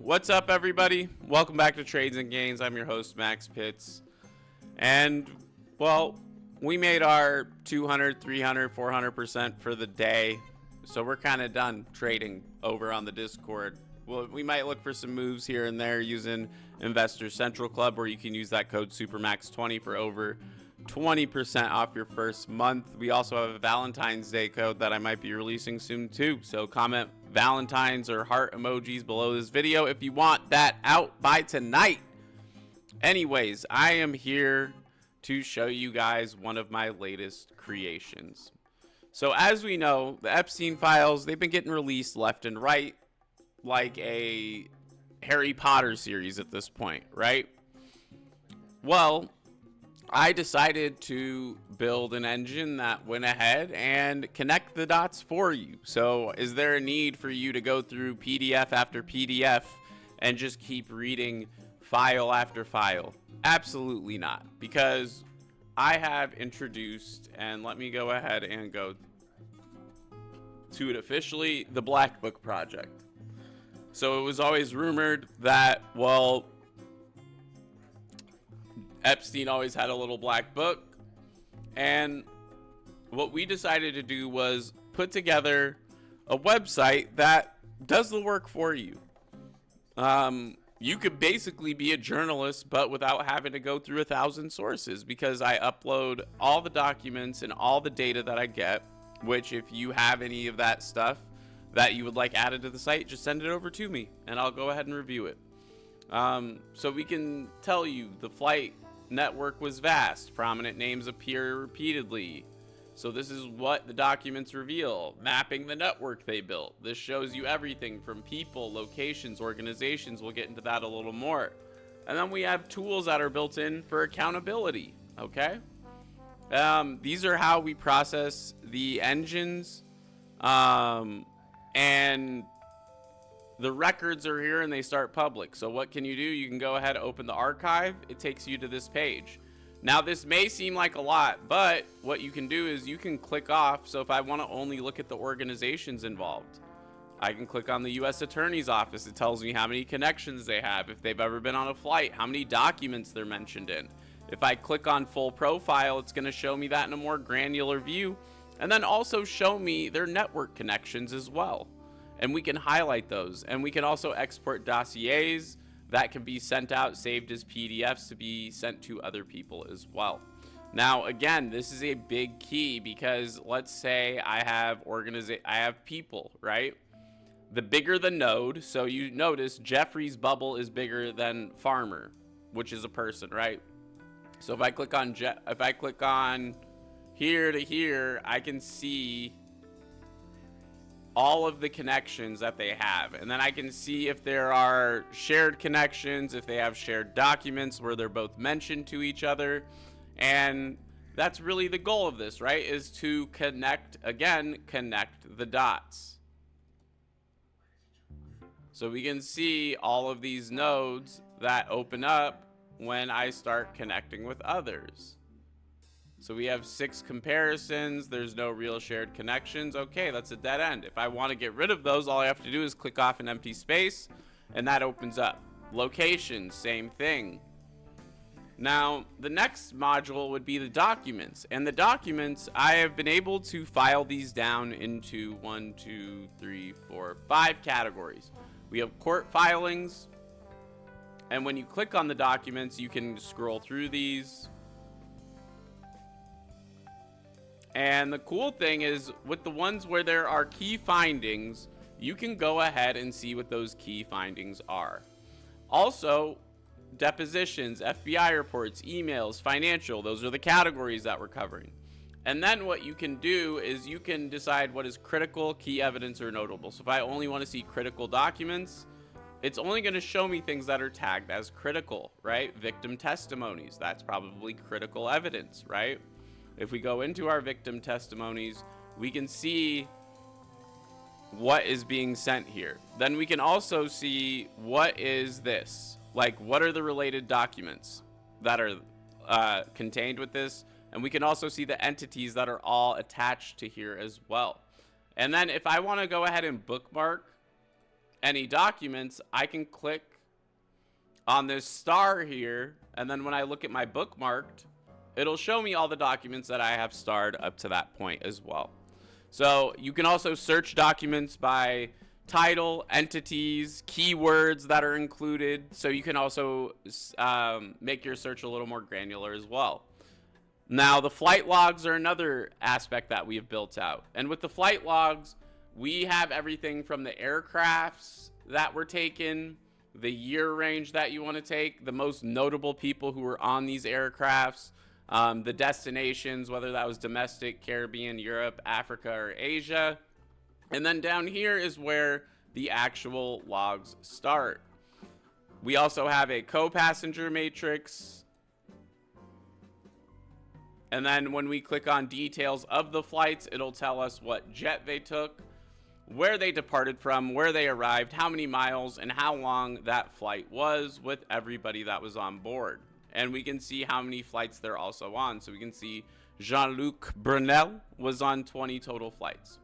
What's up, everybody? Welcome back to Trades and Gains. I'm your host, Max Pitts. And, well, we made our 200, 300, 400% for the day. So we're kind of done trading over on the Discord. Well, we might look for some moves here and there using Investor Central Club, where you can use that code SUPERMAX20 for over 20% off your first month. We also have a Valentine's Day code that I might be releasing soon too. So comment Valentine's or heart emojis below this video if you want that out by tonight. Anyways, I am here to show you guys one of my latest creations. So as we know, the Epstein files, they've been getting released left and right like a Harry Potter series at this point, right? Well, I decided to build an engine that went ahead and connect the dots for you. So is there a need for you to go through PDF after PDF and just keep reading file after file? Absolutely not, because I have introduced, and let me go ahead and go to it officially, the Black Book Project. So it was always rumored that, well, Epstein always had a little black book, and what we decided to do was put together a website that does the work for you. You could basically be a journalist, but without having to go through 1,000 sources, because I upload all the documents and all the data that I get, which if you have any of that stuff that you would like added to the site, just send it over to me and I'll go ahead and review it. So we can tell you the flight network was vast, prominent names appear repeatedly. So this is what the documents reveal, mapping the network they built. This shows you everything from people, locations, organizations. We'll get into that a little more. And then we have tools that are built in for accountability, okay? These are how we process the engines, and the records are here and they start public. So what can you do? You can go ahead and open the archive. It takes you to this page. Now this may seem like a lot, but what you can do is you can click off. So if I want to only look at the organizations involved, I can click on the U.S. Attorney's Office. It tells me how many connections they have, if they've ever been on a flight, how many documents they're mentioned in. If I click on full profile, it's going to show me that in a more granular view, and then also show me their network connections as well. And we can highlight those, and we can also export dossiers that can be sent out, saved as PDFs to be sent to other people as well. Now, again, this is a big key, because let's say I have people, right? The bigger the node, so you notice Jeffrey's bubble is bigger than Farmer, which is a person, right? So if I click on here to here, I can see all of the connections that they have, and then I can see if there are shared connections, if they have shared documents where they're both mentioned to each other. And that's really the goal of this, right? Is to connect the dots. So we can see all of these nodes that open up when I start connecting with others. So we have 6 comparisons. There's no real shared connections. Okay, that's a dead end. If I want to get rid of those, all I have to do is click off an empty space, and that opens up. Locations, same thing. Now, the next module would be the documents. And the documents, I have been able to file these down into 5 categories. We have court filings, and when you click on the documents, you can scroll through these. And the cool thing is, with the ones where there are key findings, you can go ahead and see what those key findings are. Also, depositions, FBI reports, emails, financial, those are the categories that we're covering. And then what you can do is you can decide what is critical, key evidence, or notable. So if I only want to see critical documents, it's only going to show me things that are tagged as critical, right? Victim testimonies, that's probably critical evidence, right? If we go into our victim testimonies, we can see what is being sent here. Then we can also see what is this, like what are the related documents that are contained with this. And we can also see the entities that are all attached to here as well. And then if I want to go ahead and bookmark any documents, I can click on this star here, and then when I look at my bookmarked, it'll show me all the documents that I have starred up to that point as well. So you can also search documents by title, entities, keywords that are included. So you can also make your search a little more granular as well. Now, the flight logs are another aspect that we have built out. And with the flight logs, we have everything from the aircrafts that were taken, the year range that you want to take, the most notable people who were on these aircrafts, the destinations, whether that was domestic, Caribbean, Europe, Africa, or Asia. And then down here is where the actual logs start. We also have a co-passenger matrix. And then when we click on details of the flights, it'll tell us what jet they took, where they departed from, where they arrived, how many miles, and how long that flight was with everybody that was on board. And we can see how many flights they're also on. So we can see Jean-Luc Brunel was on 20 total flights.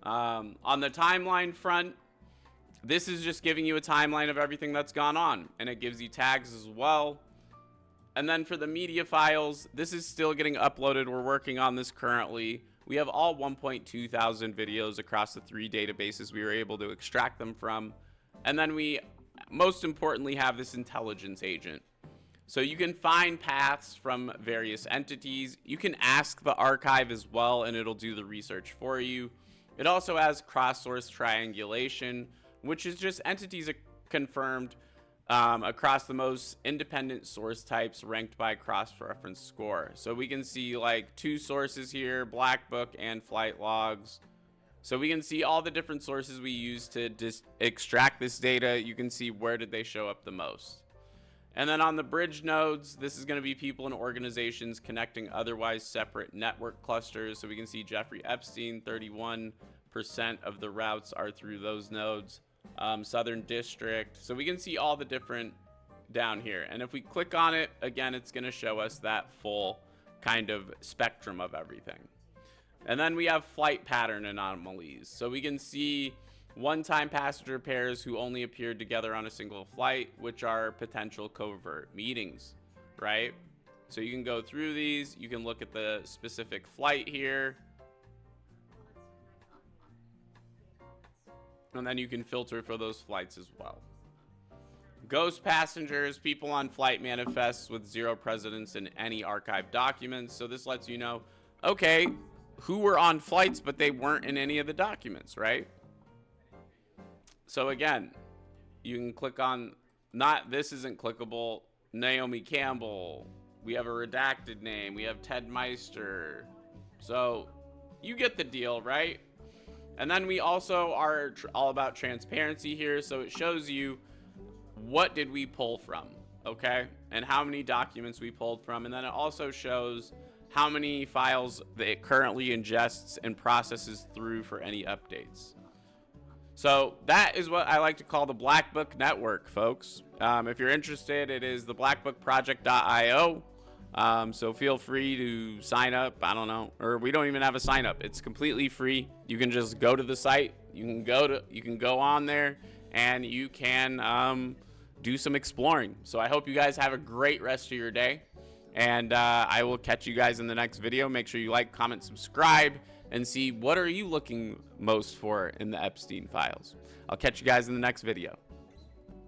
On the timeline front, this is just giving you a timeline of everything that's gone on, and it gives you tags as well. And then for the media files, this is still getting uploaded. We're working on this currently. We have all 1.2 thousand videos across the 3 databases we were able to extract them from. And then we, most importantly, have this intelligence agent. So you can find paths from various entities. You can ask the archive as well, and it'll do the research for you. It also has cross-source triangulation, which is just entities confirmed across the most independent source types ranked by cross-reference score. So we can see like 2 sources here, Black Book and flight logs. So we can see all the different sources we use to extract this data. You can see where did they show up the most. And then on the bridge nodes, this is going to be people and organizations connecting otherwise separate network clusters. So we can see Jeffrey Epstein, 31% of the routes are through those nodes. Southern District. So we can see all the different down here. And if we click on it, again, it's going to show us that full kind of spectrum of everything. And then we have flight pattern anomalies. So we can see one-time passenger pairs who only appeared together on a single flight, which are potential covert meetings, right? So you can go through these. You can look at the specific flight here. And then you can filter for those flights as well. Ghost passengers, people on flight manifests with 0 precedence in any archived documents. So this lets you know, okay, who were on flights, but they weren't in any of the documents, right? So again, you can click on, this isn't clickable, Naomi Campbell. We have a redacted name. We have Ted Meister. So you get the deal, right? And then we also are all about transparency here. So it shows you what did we pull from, okay? And how many documents we pulled from. And then it also shows how many files that it currently ingests and processes through for any updates. So that is what I like to call the Black Book Network, folks. If you're interested, it is the blackbookproject.io. So feel free to sign up. I don't know, or we don't even have a sign up. It's completely free. You can just go to the site. You can go on there and you can do some exploring. So I hope you guys have a great rest of your day, and I will catch you guys in the next video. Make sure you like, comment, subscribe, and see what are you looking most for in the Epstein files. I'll catch you guys in the next video.